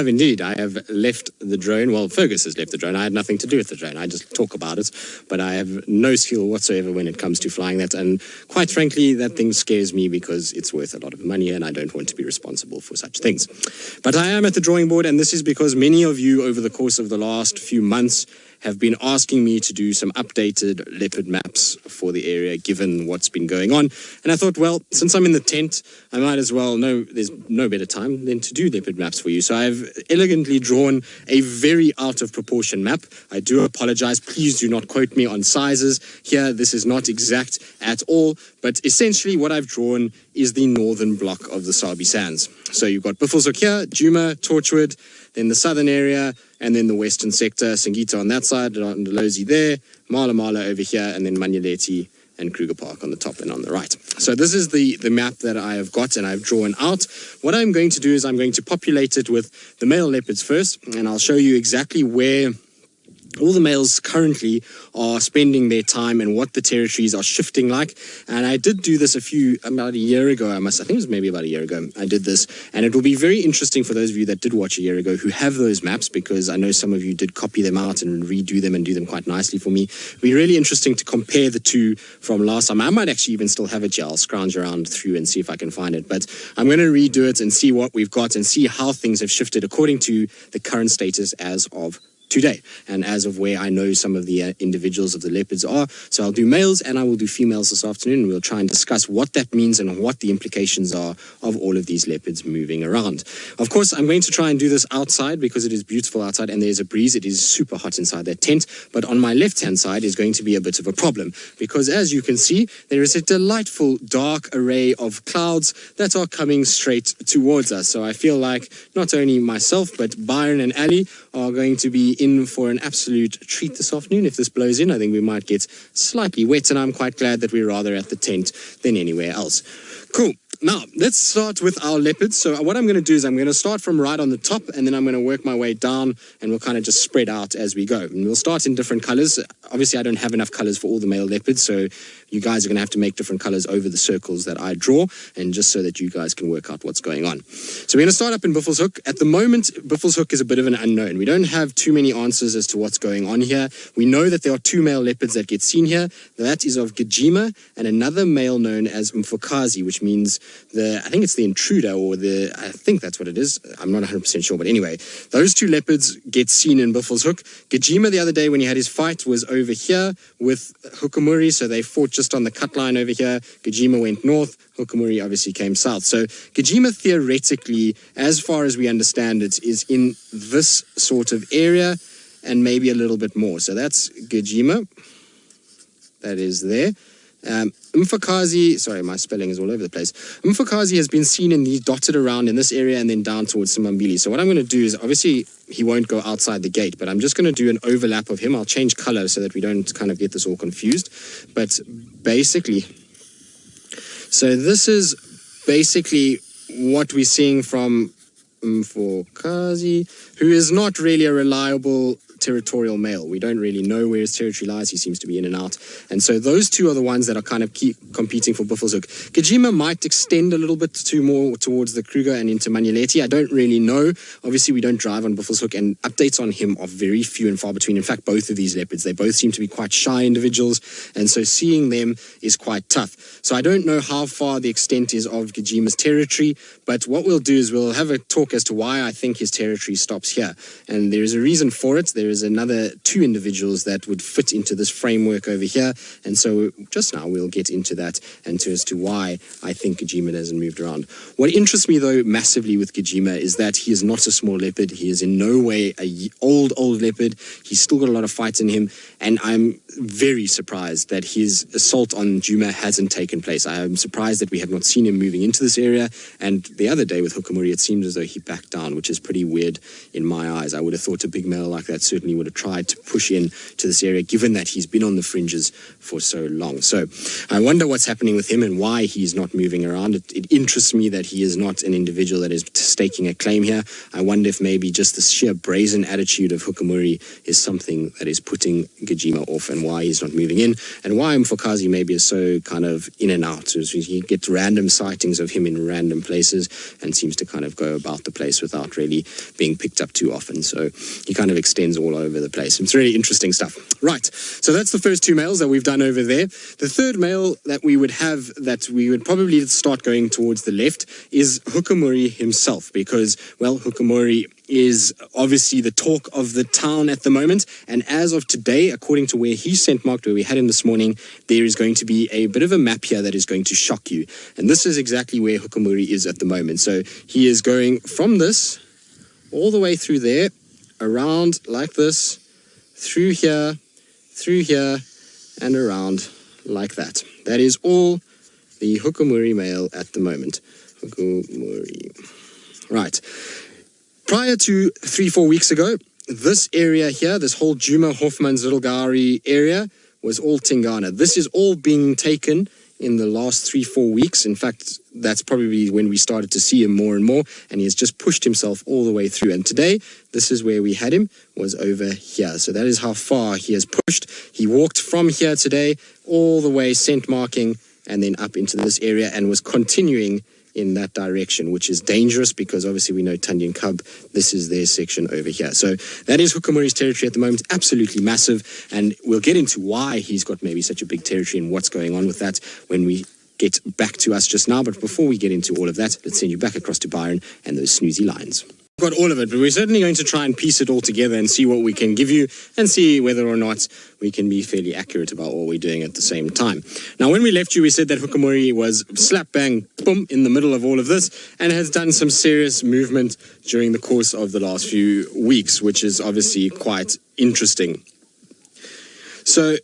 have indeed. I have left the drone. Well, Fergus has left the drone. I had nothing to do with the drone. I just talk about it, but I have no skill whatsoever when it comes to flying that. And quite frankly, that thing scares me because it's worth a lot of money and I don't want to be responsible for such things. But I am at the drawing board, and this is because many of you over the course of the last few months have been asking me to do some updated leopard maps for the area, given what's been going on. And I thought, well, since I'm in the tent, I might as well know there's no better time than to do leopard maps for you. So I've elegantly drawn a very out of proportion map. I do apologize. Please do not quote me on sizes here. This is not exact at all. But essentially what I've drawn is the northern block of the Sabi Sands. So you've got Buffelshoek here, Djuma, Torchwood, then the southern area, and then the western sector, Singita on that side, Ndolozi there, Mala Mala over here, and then Manyeleti and Kruger Park on the top and on the right. So this is the map that I have got and I've drawn out. What I'm going to do is I'm going to populate it with the male leopards first, and I'll show you exactly where all the males currently are spending their time and what the territories are shifting like. And I did do this about a year ago. I think it was maybe about a year ago I did this, and it will be very interesting for those of you that did watch a year ago who have those maps, because I know some of you did copy them out and redo them and do them quite nicely for me. It'll be really interesting to compare the two from last time. I might actually even still have it here. I'll scrounge around through and see if I can find it, but I'm going to redo it and see what we've got and see how things have shifted according to the current status as of today, and as of where I know some of the individuals of the leopards are. So I'll do males and I will do females this afternoon, and we'll try and discuss what that means and what the implications are of all of these leopards moving around. Of course, I'm going to try and do this outside because it is beautiful outside and there's a breeze. It is super hot inside that tent, but on my left-hand side is going to be a bit of a problem because, as you can see, there is a delightful dark array of clouds that are coming straight towards us. So I feel like not only myself, but Byron and Ali are going to be in for an absolute treat this afternoon. If this blows in, I think we might get slightly wet, and I'm quite glad that we're rather at the tent than anywhere else. Cool. Now, let's start with our leopards. So what I'm going to do is I'm going to start from right on the top, and then I'm going to work my way down, and we'll kind of just spread out as we go. And we'll start in different colors. Obviously, I don't have enough colors for all the male leopards, so you guys are going to have to make different colors over the circles that I draw, and just so that you guys can work out what's going on. So we're going to start up in Buffelshoek. At the moment, Buffelshoek is a bit of an unknown. We don't have too many answers as to what's going on here. We know that there are two male leopards that get seen here. That is of Djuma and another male known as Mfokazi, which means I think it's the intruder, or I think that's what it is. I'm not 100% sure, but anyway, those two leopards get seen in Buffelshoek. Djuma the other day when he had his fight was over here with Hukumuri, so they fought just on the cut line over here. Djuma went north, Hukumuri obviously came south. So Djuma theoretically, as far as we understand it, is in this sort of area and maybe a little bit more. So that's Djuma. That is there. Mfokazi, sorry, my spelling is all over the place. Mfokazi has been seen in these dotted around in this area and then down towards Simambili. So what I'm going to do is, obviously, he won't go outside the gate, but I'm just going to do an overlap of him. I'll change color so that we don't kind of get this all confused. But basically, so this is basically what we're seeing from Mfokazi, who is not really a reliable territorial male. We don't really know where his territory lies. He seems to be in and out. And so those two are the ones that are kind of competing for Buffelshoek. Djuma might extend a little bit more towards the Kruger and into Manyeleti. I don't really know. Obviously, we don't drive on Buffelshoek, and updates on him are very few and far between. In fact, both of these leopards, they both seem to be quite shy individuals, and so seeing them is quite tough. So I don't know how far the extent is of Djuma's territory, but what we'll do is we'll have a talk as to why I think his territory stops here. And there is a reason for it. There is another two individuals that would fit into this framework over here, and so just now we'll get into that and as to why I think Djuma hasn't moved around. What interests me though massively with Djuma is that he is not a small leopard. He is in no way a old leopard. He's still got a lot of fight in him, and I'm very surprised that his assault on Djuma hasn't taken place. I am surprised that we have not seen him moving into this area, and the other day with Hukumuri it seemed as though he backed down, which is pretty weird in my eyes. I would have thought a big male like that certainly certainly would have tried to push in to this area, given that he's been on the fringes for so long. So I wonder what's happening with him and why he's not moving around. It interests me that he is not an individual that is staking a claim here. I wonder if maybe just the sheer brazen attitude of Hukamuri is something that is putting Djuma off, and why he's not moving in, and why Mfokazi maybe is so kind of in and out. So he gets random sightings of him in random places and seems to kind of go about the place without really being picked up too often. So he kind of extends all over the place. It's really interesting stuff. Right, so that's the first two males that we've done over there. The third male that we would have, that we would probably start going towards the left, is Hukamuri himself, because, well, Hukamuri is obviously the talk of the town at the moment, and as of today, according to where he scent marked, where we had him this morning, there is going to be a bit of a map here that is going to shock you, and this is exactly where Hukamuri is at the moment. So he is going from this all the way through there, around like this, through here, and around like that. That is all the Hukamuri male at the moment. Hukamuri. Right. Prior to 3-4 weeks ago, this area here, this whole Djuma, Hofmans, Little Gowrie area, was all Tingana. This is all being taken in the last 3-4 weeks. In fact, that's probably when we started to see him more and more, and he has just pushed himself all the way through. And today, this is where we had him, was over here. So that is how far he has pushed. He walked from here today all the way scent marking and then up into this area, and was continuing in that direction, which is dangerous because obviously we know Tandian Cub, this is their section over here. So that is Hukamuri's territory at the moment, absolutely massive, and we'll get into why he's got maybe such a big territory and what's going on with that when we get back to us just now. But before we get into all of that, let's send you back across to Byron and those snoozy lines. Got all of it, but we're certainly going to try and piece it all together and see what we can give you and see whether or not we can be fairly accurate about what we're doing at the same time. Now, when we left you, we said that Hukamuri was slap bang boom in the middle of all of this and has done some serious movement during the course of the last few weeks, which is obviously quite interesting. So,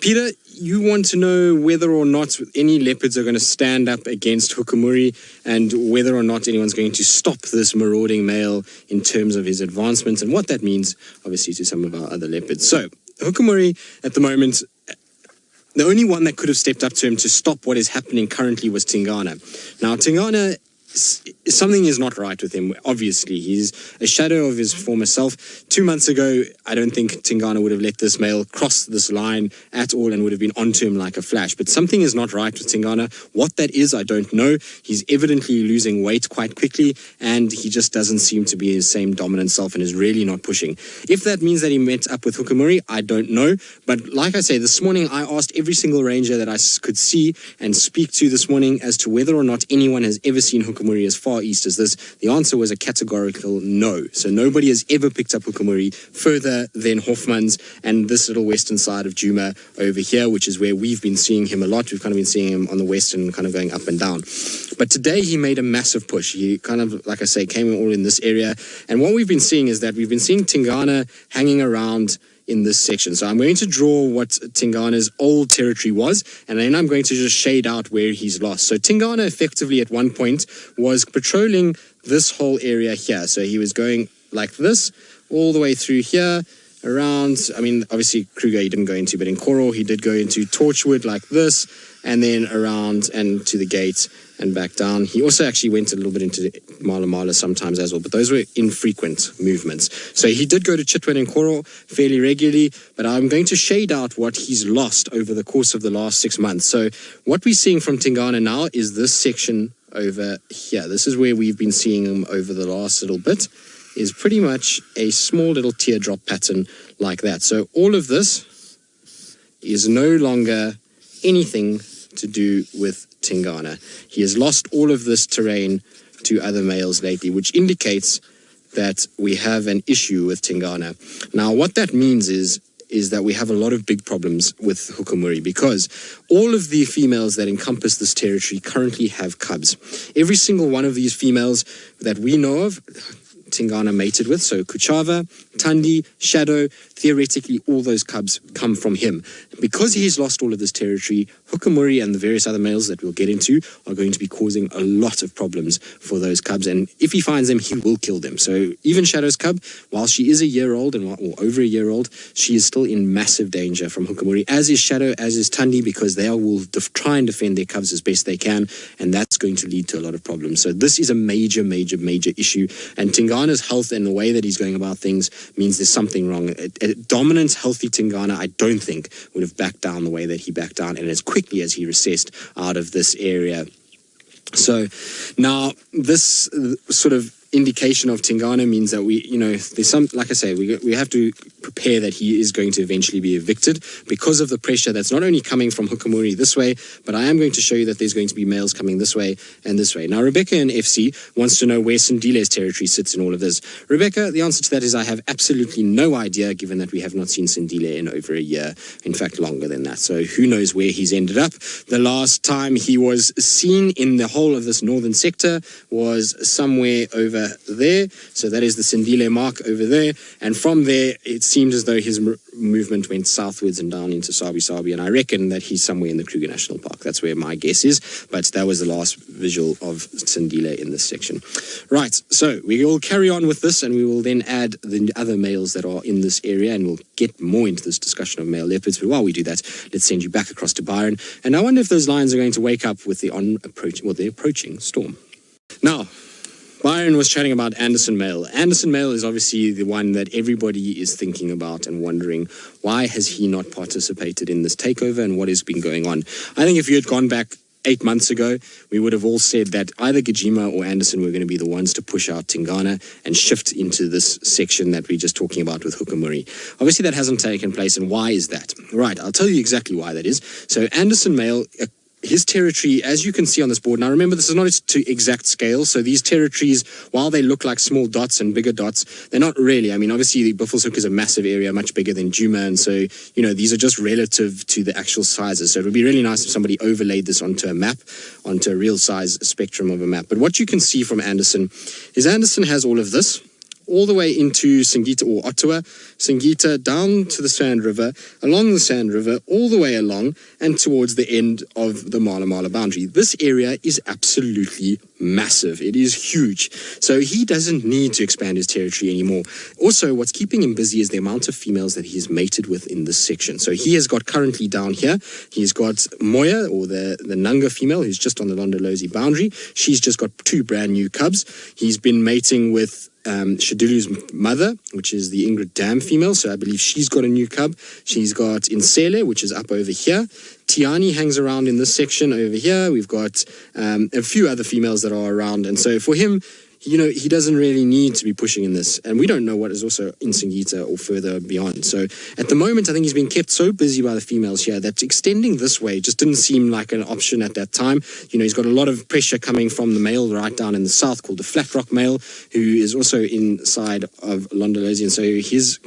Peter, you want to know whether or not any leopards are going to stand up against Hukamuri and whether or not anyone's going to stop this marauding male in terms of his advancement and what that means, obviously, to some of our other leopards. So, Hukamuri, at the moment, the only one that could have stepped up to him to stop what is happening currently was Tingana. Now, Tingana, something is not right with him. Obviously, he's a shadow of his former self. 2 months ago, I don't think Tingana would have let this male cross this line at all and would have been onto him like a flash. But something is not right with Tingana. What that is, I don't know. He's evidently losing weight quite quickly, and he just doesn't seem to be his same dominant self and is really not pushing. If that means that he met up with Hukamuri, I don't know. But like I say, this morning I asked every single ranger that I could see and speak to this morning as to whether or not anyone has ever seen Hukamuri as far east as this. The answer was a categorical no. So nobody has ever picked up Hukamuri further than Hofmans and this little western side of Djuma over here, which is where we've been seeing him a lot. We've kind of been seeing him on the west and kind of going up and down. But today he made a massive push. He kind of, like I say, came all in this area. And what we've been seeing is that we've been seeing Tingana hanging around in this section. So I'm going to draw what Tingana's old territory was, and then I'm going to just shade out where he's lost. So Tingana effectively at one point was patrolling this whole area here. So he was going like this, all the way through here, around, I mean, obviously Kruger he didn't go into, but in Koro he did go into Torchwood like this, and then around and to the gate and back down. He also actually went a little bit into Mala Mala sometimes as well, but those were infrequent movements. So he did go to Chitwa and Koro fairly regularly, but I'm going to shade out what he's lost over the course of the last 6 months. So what we're seeing from Tingana now is this section over here. This is where we've been seeing him over the last little bit, is pretty much a small little teardrop pattern like that. So all of this is no longer anything to do with Tingana. He has lost all of this terrain to other males lately, which indicates that we have an issue with Tingana. Now, what that means is that we have a lot of big problems with Hukamuri because all of the females that encompass this territory currently have cubs. Every single one of these females that we know of, Tingana mated with. So Kuchava, Tandi, Shadow, theoretically all those cubs come from him. Because he's lost all of this territory, Hukamuri and the various other males that we'll get into are going to be causing a lot of problems for those cubs. And if he finds them, he will kill them. So even Shadow's cub, while she is a year old or over a year old, she is still in massive danger from Hukamuri, as is Shadow, as is Tandi, because they will try and defend their cubs as best they can, and that's going to lead to a lot of problems. So this is a major issue, and Tingana's health and the way that he's going about things means there's something wrong. A dominant, healthy Tingana, I don't think, would have backed down the way that he backed down, and as quickly as he recessed out of this area. So now this sort of indication of Tingana means that there's some, like I say, we have to prepare that he is going to eventually be evicted because of the pressure that's not only coming from Hukamuri this way, but I am going to show you that there's going to be males coming this way and this way. Now, Rebecca in FC wants to know where Sindile's territory sits in all of this. Rebecca, the answer to that is I have absolutely no idea, given that we have not seen Sindile in over a year, in fact, longer than that. So who knows where he's ended up. The last time he was seen in the whole of this northern sector was somewhere over there. So that is the Sindile mark over there. And from there, it seemed as though his movement went southwards and down into Sabi. And I reckon that he's somewhere in the Kruger National Park. That's where my guess is. But that was the last visual of Sindile in this section. Right. So we will carry on with this, and we will then add the other males that are in this area, and we'll get more into this discussion of male leopards. But while we do that, let's send you back across to Byron. And I wonder if those lions are going to wake up with the approaching storm. Now, Byron was chatting about Anderson Male. Anderson Male is obviously the one that everybody is thinking about and wondering, why has he not participated in this takeover and what has been going on? I think if you had gone back 8 months ago, we would have all said that either Djuma or Anderson were going to be the ones to push out Tingana and shift into this section that we're just talking about with Hukamuri. Obviously, that hasn't taken place, and why is that? Right, I'll tell you exactly why that is. So Anderson Male, his territory, as you can see on this board, now remember, this is not to exact scale, so these territories, while they look like small dots and bigger dots, they're not really. I mean, obviously, Buffelshoek is a massive area, much bigger than Djuma, and so, these are just relative to the actual sizes. So it would be really nice if somebody overlaid this onto a map, onto a real size spectrum of a map. But what you can see from Anderson is Anderson has all of this, all the way into Singita or Ottawa, Singita down to the Sand River, along the Sand River, all the way along and towards the end of the Mala Mala boundary. This area is absolutely massive. It is huge. So he doesn't need to expand his territory anymore. Also, what's keeping him busy is the amount of females that he's mated with in this section. So he has got currently down here, he's got Moya, or the Nanga female, who's just on the Londolozi boundary. She's just got 2 brand new cubs. He's been mating with Shadulu's mother, which is the Ingrid Dam female, so I believe she's got a new cub. She's got Insele, which is up over here. Tiani hangs around in this section over here. We've got a few other females that are around, and so for him, he doesn't really need to be pushing in this. And we don't know what is also in Singita or further beyond. So at the moment, I think he's been kept so busy by the females here that extending this way just didn't seem like an option at that time. He's got a lot of pressure coming from the male right down in the south called the Flat Rock male, who is also inside of Londolozi. And so his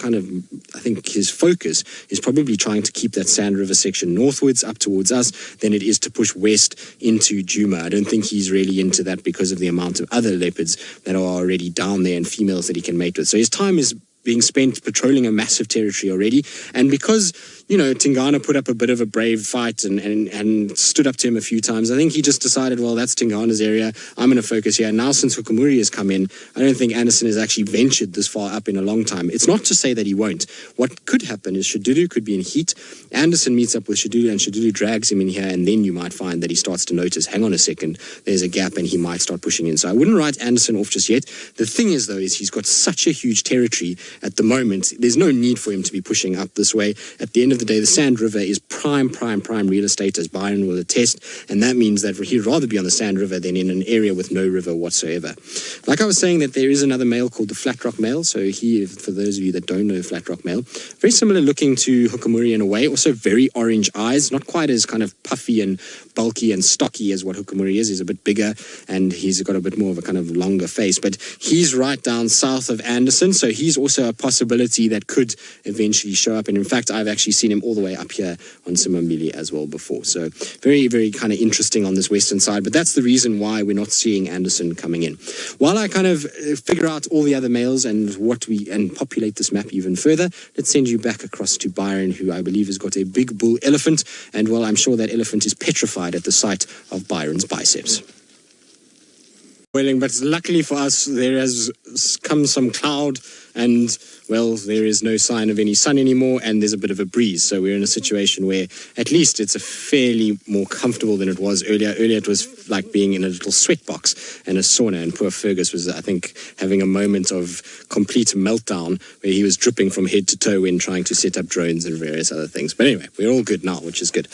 his focus is probably trying to keep that Sand River section northwards up towards us than it is to push west into Djuma. I don't think he's really into that because of the amount of other leopards that are already down there and females that he can mate with. So his time is being spent patrolling a massive territory already. And because, Tingana put up a bit of a brave fight and stood up to him a few times, I think he just decided, well, that's Tingana's area. I'm going to focus here. Now, since Hukamuri has come in, I don't think Anderson has actually ventured this far up in a long time. It's not to say that he won't. What could happen is Shadulu could be in heat. Anderson meets up with Shadulu and Shadulu drags him in here, and then you might find that he starts to notice, hang on a second, there's a gap, and he might start pushing in. So I wouldn't write Anderson off just yet. The thing is, though, is he's got such a huge territory at the moment. There's no need for him to be pushing up this way. At the end of the day, the Sand River is prime real estate, as Byron will attest, and that means that he'd rather be on the Sand River than in an area with no river whatsoever. Like I was saying, that there is another male called the Flat Rock male. So he, for those of you that don't know the Flat Rock male, very similar looking to Hukamuri in a way, also very orange eyes, not quite as kind of puffy and bulky and stocky as what Hukamuri is. He's a bit bigger and he's got a bit more of a kind of longer face, but he's right down south of Anderson, so he's also also a possibility that could eventually show up. And in fact, I've actually seen him all the way up here on Simambili as well before. So very, very kind of interesting on this western side. But that's the reason why we're not seeing Anderson coming in. While I kind of figure out all the other males and populate this map even further, let's send you back across to Byron, who I believe has got a big bull elephant. And well, I'm sure that elephant is petrified at the sight of Byron's biceps. But luckily for us, there has come some cloud and, well, there is no sign of any sun anymore, and there's a bit of a breeze. So we're in a situation where at least it's a fairly more comfortable than it was earlier. Earlier it was like being in a little sweat box and a sauna, and poor Fergus was, I think, having a moment of complete meltdown where he was dripping from head to toe when trying to set up drones and various other things. But anyway, we're all good now, which is good.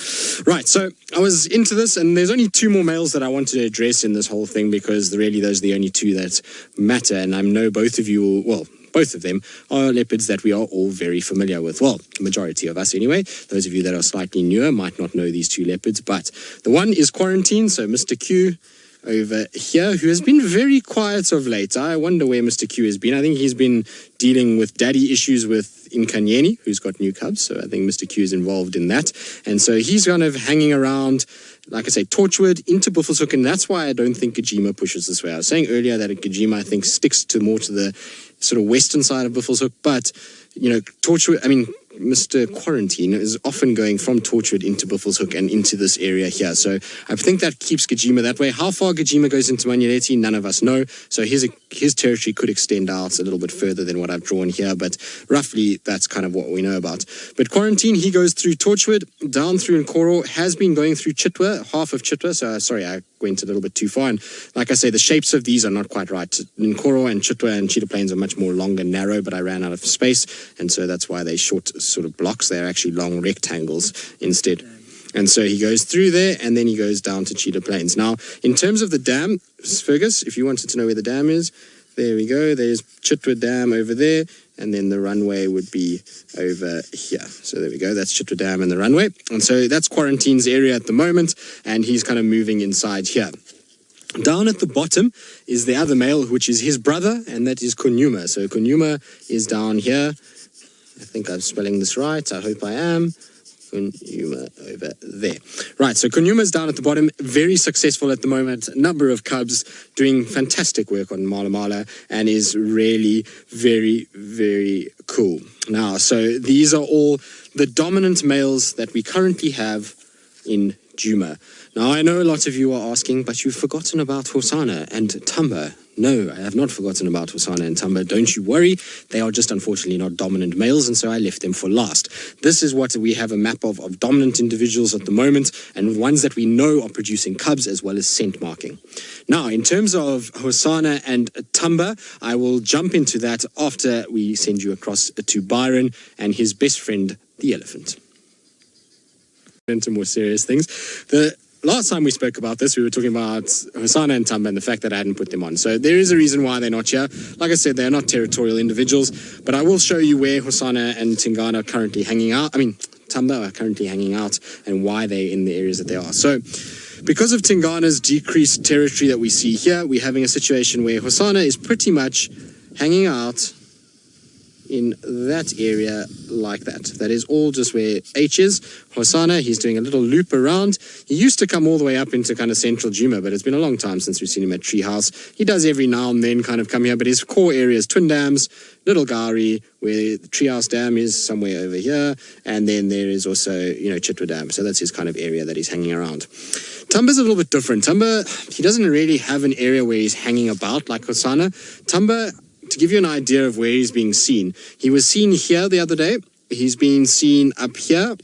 Right, so I was into this, and there's only two more males that I wanted to address in this whole thing, because really those are the only two that matter, and I know both of you, well, both of them are leopards that we are all very familiar with. Well, the majority of us anyway. Those of you that are slightly newer might not know these two leopards, but the one is Quarantine, so Mr. Q over here, who has been very quiet of late. I wonder where Mr. Q has been. I think he's been dealing with daddy issues with Inkanyeni, who's got new cubs, so I think Mr. Q is involved in that. And so he's kind of hanging around, like I say, Torchwood into Buffelshoek, and that's why I don't think Djuma pushes this way. I was saying earlier that Djuma, I think, sticks to more to the sort of western side of Buffelshoek, but, you know, Torchwood, I mean, Mr. Quarantine is often going from Torchwood into Buffelshoek and into this area here. So I think that keeps Djuma that way. How far Djuma goes into Manyeleti, none of us know. So his territory could extend out a little bit further than what I've drawn here, but roughly that's kind of what we know about. But Quarantine, he goes through Torchwood, down through Nkoro, has been going through Chitwa, half of Chitwa. So sorry, I went a little bit too far. And like I say, the shapes of these are not quite right. Nkoro and Chitwa and Cheetah Plains are much more long and narrow, but I ran out of space. And so that's why they're short sort of blocks. They're actually long rectangles instead. And so he goes through there, and then he goes down to Cheetah Plains. Now, in terms of the dam, Fergus, if you wanted to know where the dam is, there we go. There's Chitwa Dam over there, and then the runway would be over here. So there we go. That's Chitwa Dam and the runway. And so that's Quarantine's area at the moment, and he's kind of moving inside here. Down at the bottom is the other male, which is his brother, and that is Kanuma. So Kanuma is down here. I think I'm spelling this right. I hope I am. Kanuma over there. Right, so Kanuma's down at the bottom, very successful at the moment, number of cubs, doing fantastic work on Mala Mala, and is really very, very cool. Now, so these are all the dominant males that we currently have in Djuma. Now, I know a lot of you are asking, but you've forgotten about Hosana and Tamba. No, I have not forgotten about Hosana and Tamba. Don't you worry. They are just unfortunately not dominant males, and so I left them for last. This is what we have a map of dominant individuals at the moment, and ones that we know are producing cubs as well as scent marking. Now, in terms of Hosana and Tamba, I will jump into that after we send you across to Byron and his best friend, the elephant. Into more serious things. The last time we spoke about this, we were talking about Hosana and Tamba and the fact that I hadn't put them on. So there is a reason why they're not here. Like I said, they're not territorial individuals, but I will show you where Hosana and Tingana are currently hanging out. I mean, Tamba are currently hanging out and why they're in the areas that they are. So because of Tingana's decreased territory that we see here, we're having a situation where Hosana is pretty much hanging out in that area like that. That is all just where H is. Hosana, he's doing a little loop around. He used to come all the way up into kind of central Djuma, but it's been a long time since we've seen him at Treehouse. He does every now and then kind of come here, but his core area is Twin Dams, Little Gari, where the Treehouse Dam is somewhere over here, and then there is also, you know, Chitwa Dam. So that's his kind of area that he's hanging around. Tamba's a little bit different. Tamba, he doesn't really have an area where he's hanging about like Hosana. Tamba, to give you an idea of where he's being seen, he was seen here the other day. He's been seen up here.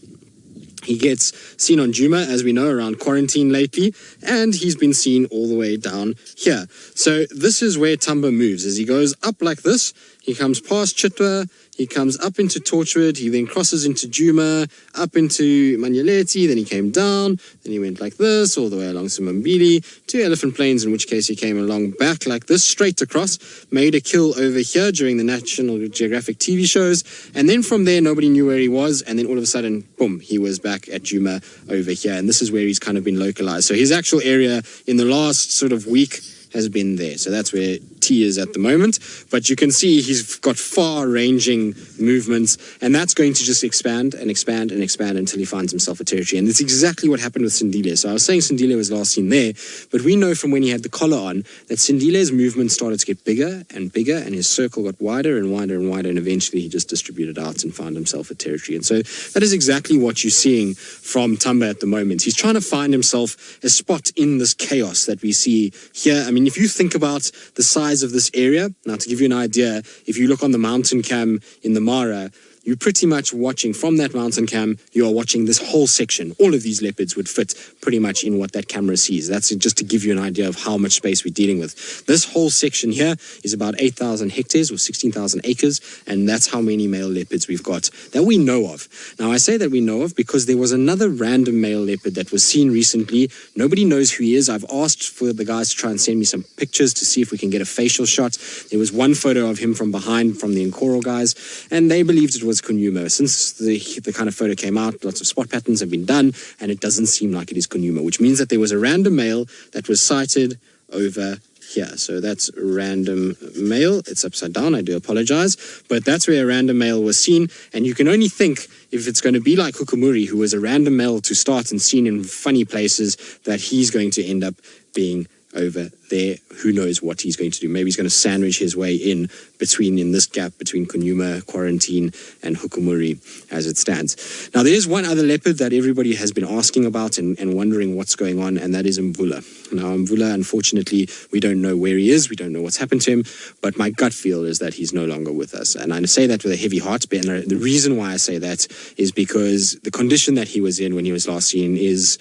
He gets seen on Djuma, as we know, around Quarantine lately, and he's been seen all the way down here. So this is where Tamba moves. As he goes up like this, he comes past Chitwa, he comes up into Torchwood, he then crosses into Djuma, up into Manyeleti, then he came down, then he went like this, all the way along Simambili, to Elephant Plains, in which case he came along back like this, straight across, made a kill over here during the National Geographic TV shows, and then from there nobody knew where he was, and then all of a sudden, boom, he was back at Djuma over here, and this is where he's kind of been localized. So his actual area in the last sort of week has been there. So that's where T is at the moment, but you can see he's got far-ranging movements, and that's going to just expand and expand and expand until he finds himself a territory. And it's exactly what happened with Sindile. So I was saying Sindile was last seen there, but we know from when he had the collar on that Sindile's movement started to get bigger and bigger, and his circle got wider and wider and wider, and eventually he just distributed out and found himself a territory. And so that is exactly what you're seeing from Tamba at the moment. He's trying to find himself a spot in this chaos that we see here. I mean, if you think about the size of this area, now to give you an idea, if you look on the mountain cam in the Mara, you're pretty much watching from that mountain cam, you are watching this whole section. All of these leopards would fit pretty much in what that camera sees. That's just to give you an idea of how much space we're dealing with. This whole section here is about 8,000 hectares or 16,000 acres, and that's how many male leopards we've got that we know of. Now, I say that we know of because there was another random male leopard that was seen recently. Nobody knows who he is. I've asked for the guys to try and send me some pictures to see if we can get a facial shot. There was one photo of him from behind from the Nkoro guys, and they believed it was Kanuma. Since the kind of photo came out, lots of spot patterns have been done, and it doesn't seem like it is Kanuma, which means that there was a random male that was sighted over here. So that's random male. It's upside down. I do apologize. But that's where a random male was seen, and you can only think if it's going to be like Hukumuri, who was a random male to start and seen in funny places, that he's going to end up being over there. Who knows what he's going to do? Maybe he's going to sandwich his way in this gap between Kanuma, Quarantine, and Hukumuri as it stands. Now, there's one other leopard that everybody has been asking about and wondering what's going on, and that is Mvula. Now, Mvula, unfortunately, we don't know where he is. We don't know what's happened to him, but my gut feel is that he's no longer with us. And I say that with a heavy heart, but the reason why I say that is because the condition that he was in when he was last seen is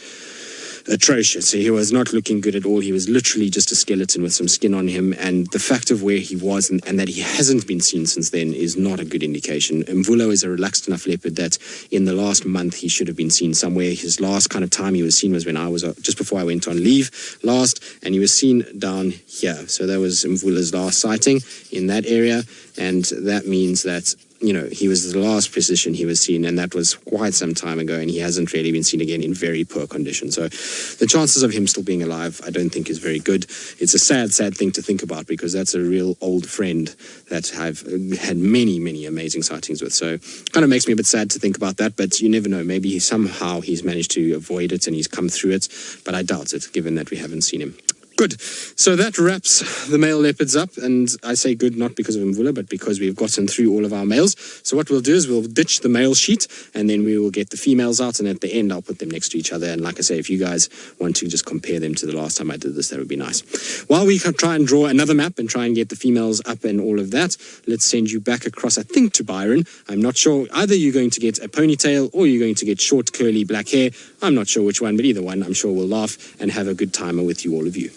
atrocious. He was not looking good at all. He was literally just a skeleton with some skin on him, and the fact of where he was and that he hasn't been seen since then is not a good indication. Mvulo is a relaxed enough leopard that in the last month he should have been seen somewhere. His last kind of time he was seen was when I was just before I went on leave last, and he was seen down here. So that was Mvula's last sighting in that area, and that means that he was the last position he was seen, and that was quite some time ago, and he hasn't really been seen again in very poor condition. So the chances of him still being alive, I don't think is very good. It's a sad, sad thing to think about, because that's a real old friend that I've had many, many amazing sightings with. So kind of makes me a bit sad to think about that, but you never know. Maybe somehow he's managed to avoid it and he's come through it, but I doubt it, given that we haven't seen him. Good. So that wraps the male leopards up, and I say good not because of Mvula, but because we've gotten through all of our males. So what we'll do is we'll ditch the male sheet, and then we will get the females out, and at the end I'll put them next to each other. And like I say, if you guys want to just compare them to the last time I did this, that would be nice. While we can try and draw another map and try and get the females up and all of that, let's send you back across, I think, to Byron. I'm not sure. Either you're going to get a ponytail or you're going to get short, curly, black hair. I'm not sure which one, but either one, I'm sure we'll laugh and have a good time with you, all of you.